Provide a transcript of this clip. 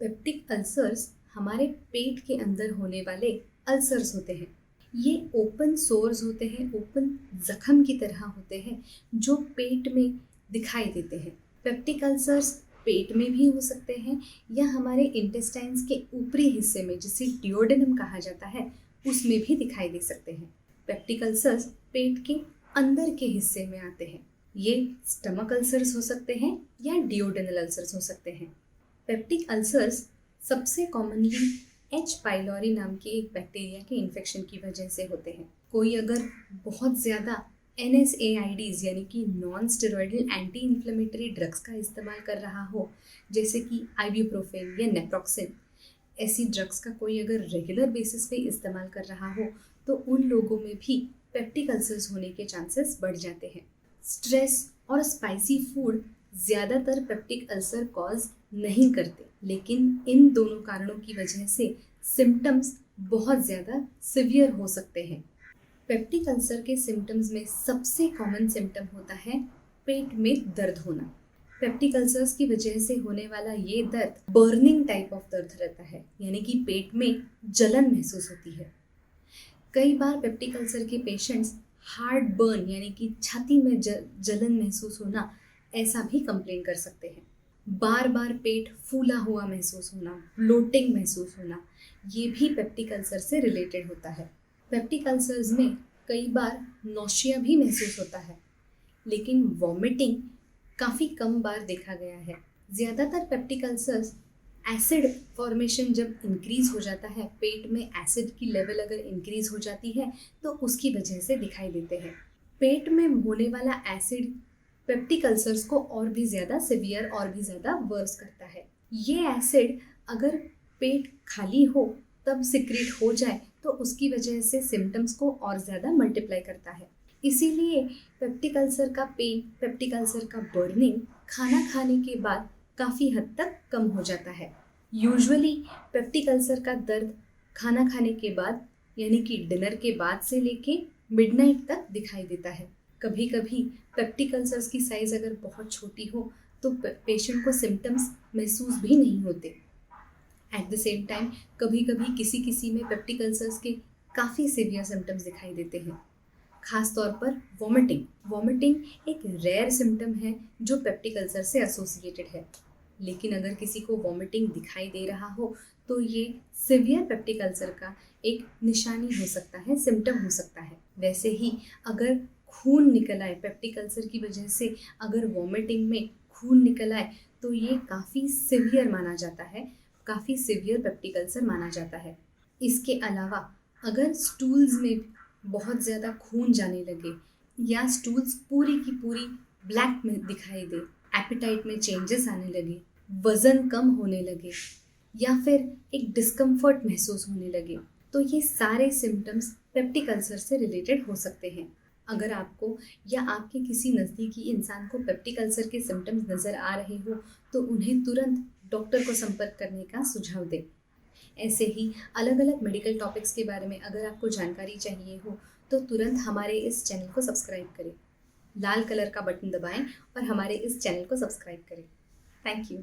Peptic ulcers हमारे पेट के अंदर होने वाले अल्सर्स होते हैं। ये ओपन सोर्स होते हैं, ओपन जख्म की तरह होते हैं जो पेट में दिखाई देते हैं। पेप्टिक अल्सर्स पेट में भी हो सकते हैं या हमारे इंटेस्टाइन्स के ऊपरी हिस्से में, जिसे डिओडेनम कहा जाता है, उसमें भी दिखाई दे सकते हैं। पेप्टिक अल्सर्स पेट के अंदर के हिस्से में आते हैं। ये स्टमक अल्सर्स हो सकते हैं या डिओडेनल अल्सर्स हो सकते हैं। पेप्टिक अल्सर्स सबसे कॉमनली एच पाइलोरी नाम के एक बैक्टीरिया के इन्फेक्शन की वजह से होते हैं। कोई अगर बहुत ज़्यादा NSAIDs यानी कि non steroidal anti inflammatory drugs का इस्तेमाल कर रहा हो, जैसे कि आइब्यूप्रोफेन या नेप्रोक्सिन, ऐसी ड्रग्स का कोई अगर रेगुलर बेसिस पे इस्तेमाल कर रहा हो तो उन लोगों में भी पेप्टिक अल्सर्स होने के चांसेस बढ़ जाते हैं। स्ट्रेस और स्पाइसी फूड ज़्यादातर पेप्टिक अल्सर कॉज नहीं करते, लेकिन इन दोनों कारणों की वजह से सिम्टम्स बहुत ज़्यादा सिवियर हो सकते हैं। पेप्टिक अल्सर के सिम्टम्स में सबसे कॉमन सिम्टम होता है पेट में दर्द होना। पेप्टिक अल्सर्स की वजह से होने वाला ये दर्द बर्निंग टाइप ऑफ दर्द रहता है, यानी कि पेट में जलन महसूस होती है। कई बार पेप्टिक अल्सर के पेशेंट्स हार्ट बर्न यानी कि छाती में जलन महसूस होना, ऐसा भी कंप्लेन कर सकते हैं। बार बार पेट फूला हुआ महसूस होना, ब्लोटिंग महसूस होना, ये भी पेप्टिक अल्सर से रिलेटेड होता है। पेप्टिक अल्सर्स में कई बार नौशिया भी महसूस होता है, लेकिन वॉमिटिंग काफ़ी कम बार देखा गया है। ज़्यादातर पेप्टिक अल्सर्स एसिड फॉर्मेशन जब इंक्रीज हो जाता है, पेट में एसिड की लेवल अगर इंक्रीज हो जाती है तो उसकी वजह से दिखाई देते हैं। पेट में होने वाला एसिड पेप्टिक अल्सर्स को और भी ज़्यादा सिवियर और भी ज़्यादा वर्स करता है। ये एसिड अगर पेट खाली हो तब सिक्रीट हो जाए तो उसकी वजह से सिम्टम्स को और ज़्यादा मल्टीप्लाई करता है। इसीलिए पेप्टिक अल्सर का पेन, पेप्टिक अल्सर का बर्निंग खाना खाने के बाद काफ़ी हद तक कम हो जाता है। यूजुअली पेप्टिक अल्सर का दर्द खाना खाने के बाद यानी कि डिनर के बाद से लेके मिडनाइट तक दिखाई देता है। कभी कभी पेप्टिक अल्सर्स की साइज़ अगर बहुत छोटी हो तो पेशेंट को सिम्टम्स महसूस भी नहीं होते। एट द सेम टाइम कभी कभी किसी किसी में पेप्टिक अल्सर्स के काफ़ी सीवियर सिम्टम्स दिखाई देते हैं। खास तौर पर वॉमिटिंग एक रेयर सिम्टम है जो पेप्टिक अल्सर से एसोसिएटेड है, लेकिन अगर किसी को वॉमिटिंग दिखाई दे रहा हो तो ये सिवियर पेप्टिक अल्सर का एक निशानी हो सकता है, सिम्टम हो सकता है। वैसे ही अगर खून निकल आए पेप्टिक अल्सर की वजह से, अगर वॉमिटिंग में खून निकल आए तो ये काफ़ी सिवियर माना जाता है, काफ़ी सिवियर पेप्टिक अल्सर माना जाता है। इसके अलावा अगर स्टूल्स में बहुत ज़्यादा खून जाने लगे या स्टूल्स पूरी की पूरी ब्लैक में दिखाई दे, एपेटाइट में चेंजेस आने लगे, वज़न कम होने लगे या फिर एक डिस्कम्फर्ट महसूस होने लगे, तो ये सारे सिम्टम्स पेप्टिक अल्सर से रिलेटेड हो सकते हैं। अगर आपको या आपके किसी नज़दीकी इंसान को पेप्टिक अल्सर के सिम्टम्स नज़र आ रहे हो तो उन्हें तुरंत डॉक्टर को संपर्क करने का सुझाव दें। ऐसे ही अलग अलग मेडिकल टॉपिक्स के बारे में अगर आपको जानकारी चाहिए हो तो तुरंत हमारे इस चैनल को सब्सक्राइब करें। लाल कलर का बटन दबाएं और हमारे इस चैनल को सब्सक्राइब करें। Thank you.